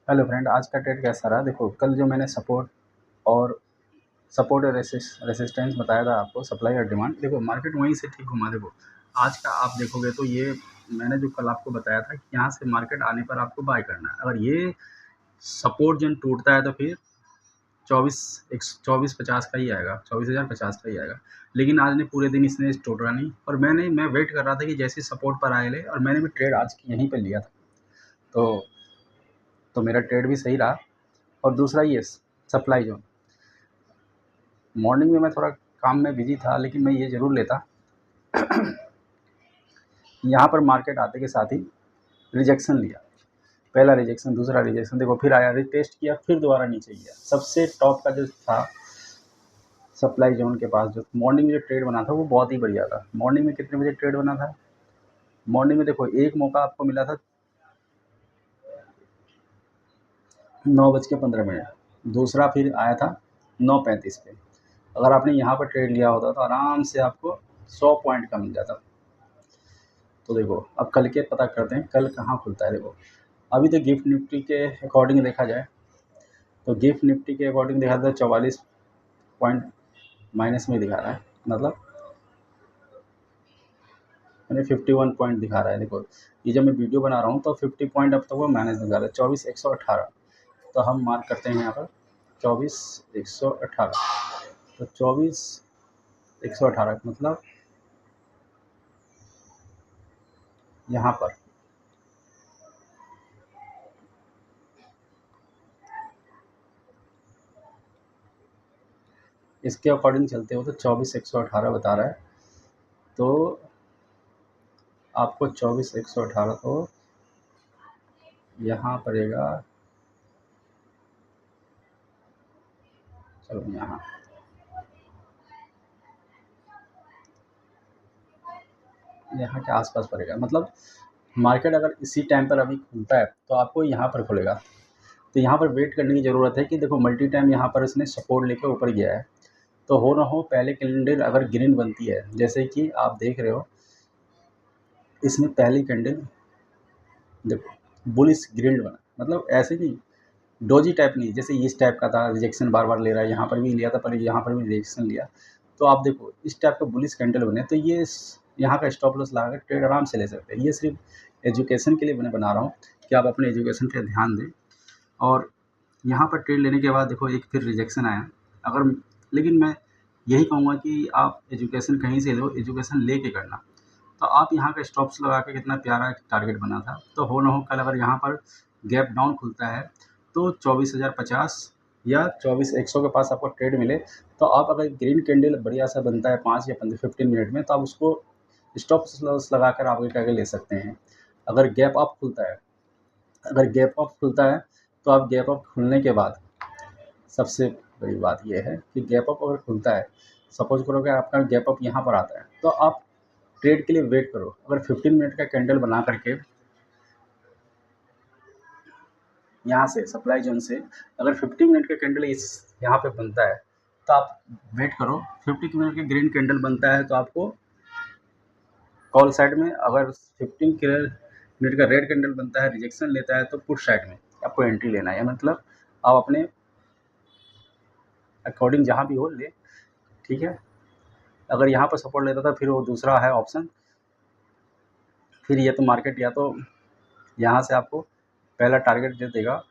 Hello friend, आज का trade कैसा रहा? देखो, कल जो मैंने सपोर्ट और रेसिस्टेंस बताया था आपको, सप्लाई और डिमांड। देखो, मार्केट वहीं से ठीक घुमा। देखो, आज का आप देखोगे तो ये मैंने जो कल आपको बताया था कि यहाँ से मार्केट आने पर आपको बाय करना है। अगर ये सपोर्ट जोन टूटता है तो फिर 2450 का ही आएगा, 24,050 का ही आएगा। लेकिन आज ने पूरे दिन इसने टूटा नहीं, और मैं वेट कर रहा था कि जैसे सपोर्ट पर आए ले, और मैंने भी ट्रेड आज यहीं पर लिया था। तो मेरा ट्रेड भी सही रहा। और दूसरा ये सप्लाई जोन, मॉर्निंग में मैं थोड़ा काम में बिजी था, लेकिन मैं ये ज़रूर लेता। यहाँ पर मार्केट आते के साथ ही रिजेक्शन लिया, पहला रिजेक्शन, दूसरा रिजेक्शन, देखो फिर आया, रिटेस्ट किया, फिर दोबारा नीचे गया। सबसे टॉप का जो था सप्लाई जोन के पास, जो मॉर्निंग में जो ट्रेड बना था वो बहुत ही बढ़िया था। मॉर्निंग में कितने बजे ट्रेड बना था? मॉर्निंग में देखो, एक मौका आपको मिला था 9:15, दूसरा फिर आया था 9:35 पे। अगर आपने यहाँ पर ट्रेड लिया होता तो आराम से आपको 100 पॉइंट का मिल जाता। तो देखो, अब कल के पता करते हैं, कल कहाँ खुलता है। देखो, अभी तो गिफ्ट निफ्टी के अकॉर्डिंग देखा जाए तो गिफ्ट निफ्टी के अकॉर्डिंग देखा जाए 44 पॉइंट माइनस में दिखा रहा है, मतलब मैंने 51 पॉइंट दिखा रहा है। देखो, ये जब मैं वीडियो बना रहा हूँ तो 50 पॉइंट अब तक वो माइनस दिखा रहा है, 24,118। तो हम मार्क करते हैं यहाँ पर 24,118। तो 24,118 मतलब यहाँ पर इसके अकॉर्डिंग चलते हो तो 24,118 बता रहा है। तो आपको 24,118 तो यहाँ पड़ेगा, चलो यहाँ के आसपास पड़ेगा। मतलब मार्केट अगर इसी टाइम पर अभी खुलता है तो आपको यहाँ पर खुलेगा। तो यहाँ पर वेट करने की ज़रूरत है कि देखो, मल्टी टाइम यहाँ पर इसने सपोर्ट लेकर ऊपर गया है। तो हो ना हो, पहले कैंडल अगर ग्रीन बनती है, जैसे कि आप देख रहे हो, इसमें पहली कैंडल देखो बुलिश ग्रीन बना, मतलब ऐसे नहीं, डोजी टाइप नहीं, जैसे इस टाइप का था, रिजेक्शन बार बार ले रहा है, यहाँ पर भी लिया था, पर यहाँ पर भी रिजेक्शन लिया। तो आप देखो, इस टाइप का बुलिश कैंडल बने तो ये यहाँ का स्टॉप लॉस लगा कर ट्रेड आराम से ले सकते हैं। ये सिर्फ एजुकेशन के लिए मैं बना रहा हूँ कि आप अपने एजुकेशन पर ध्यान दें। और यहाँ पर ट्रेड लेने के बाद देखो, एक फिर रिजेक्शन आया। अगर लेकिन मैं यही कहूँगा कि आप एजुकेशन कहीं से लो, एजुकेशन ले के करना। तो आप यहाँ का स्टॉप्स लगा के कितना प्यारा टारगेट बना था। तो हो ना हो, कल अगर यहाँ पर गैप डाउन खुलता है तो 24,050 या 24,100 के पास आपको ट्रेड मिले, तो आप अगर ग्रीन कैंडल बढ़िया सा बनता है 5 या 15 मिनट में, तो आप उसको स्टॉप लॉस लगा कर आगे करके ले सकते हैं। अगर गैप अप खुलता है, अगर गैप अप खुलता है तो आप गैप अप खुलने के बाद, सबसे बड़ी बात यह है कि गैप अप अगर खुलता है, सपोज करो कि आपका गैप अप यहाँ पर आता है, तो आप ट्रेड के लिए वेट करो। अगर 15 मिनट का कैंडल बना करके यहाँ से सप्लाई जोन से अगर 50 मिनट का कैंडल इस यहाँ पे बनता है, तो आप वेट करो। 50 मिनट का ग्रीन कैंडल बनता है तो आपको कॉल साइड में, अगर 15 मिनट का रेड कैंडल बनता है, रिजेक्शन लेता है, तो पुट साइड में आपको एंट्री लेना है। मतलब आप अपने अकॉर्डिंग जहाँ भी हो ले, ठीक है। अगर यहाँ पर सपोर्ट लेता था, फिर वो दूसरा है ऑप्शन, फिर ये तो मार्केट या तो यहाँ से आपको पहला टारगेट दे देगा,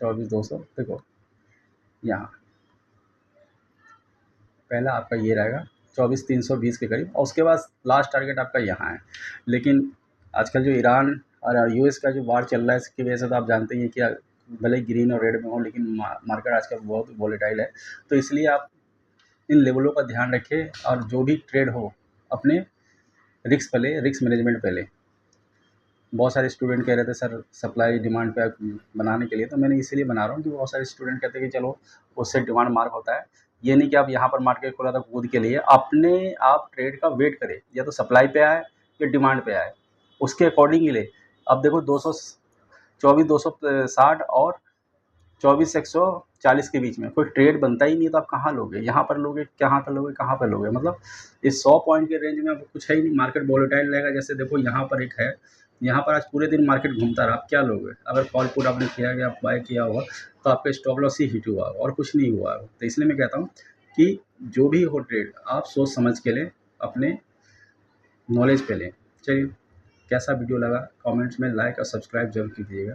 24,200। देखो, यहाँ पहला आपका ये रहेगा 24,320 के करीब, और उसके बाद लास्ट टारगेट आपका यहाँ है। लेकिन आजकल जो ईरान और यूएस का जो वार चल रहा है, इसकी वजह से तो आप जानते ही हैं कि भले ग्रीन और रेड में हो, लेकिन मार्केट आजकल बहुत वॉलेटाइल है। तो इसलिए आप इन लेवलों का ध्यान रखें, और जो भी ट्रेड हो अपने रिस्क पे ले, रिस्क मैनेजमेंट पे ले। बहुत सारे स्टूडेंट कह रहे थे सर सप्लाई डिमांड पे बनाने के लिए, तो मैंने इसीलिए बना रहा हूँ कि बहुत सारे स्टूडेंट कहते हैं कि चलो उससे डिमांड मार्क होता है। ये नहीं कि आप यहाँ पर मार्केट खोला था कूद के लिए, अपने आप ट्रेड का वेट करें, या तो सप्लाई पे आए या डिमांड पे आए, उसके अकॉर्डिंग ही ले। अब देखो 224,260 और 24 से 140 के बीच में कोई ट्रेड बनता ही नहीं है, तो आप कहाँ लोगे? यहाँ पर लोगे, कहाँ पर लोगे, कहाँ पर लोगे? मतलब इस 100 पॉइंट के रेंज में आपको कुछ है ही नहीं, मार्केट वोलेटाइल रहेगा। जैसे देखो यहाँ पर एक है, यहाँ पर आज पूरे दिन मार्केट घूमता रहा, आप क्या लोगे? अगर कॉल पुट आपने किया या बाय किया होगा तो आपका स्टॉप लॉस ही हिट हुआ होगा और कुछ नहीं हुआ होगा। तो इसलिए मैं कहता हूँ कि जो भी हो ट्रेड आप सोच समझ के लें, अपने नॉलेज पे लें। चलिए, कैसा वीडियो लगा कमेंट्स में लाइक और सब्सक्राइब ज़रूर कीजिएगा।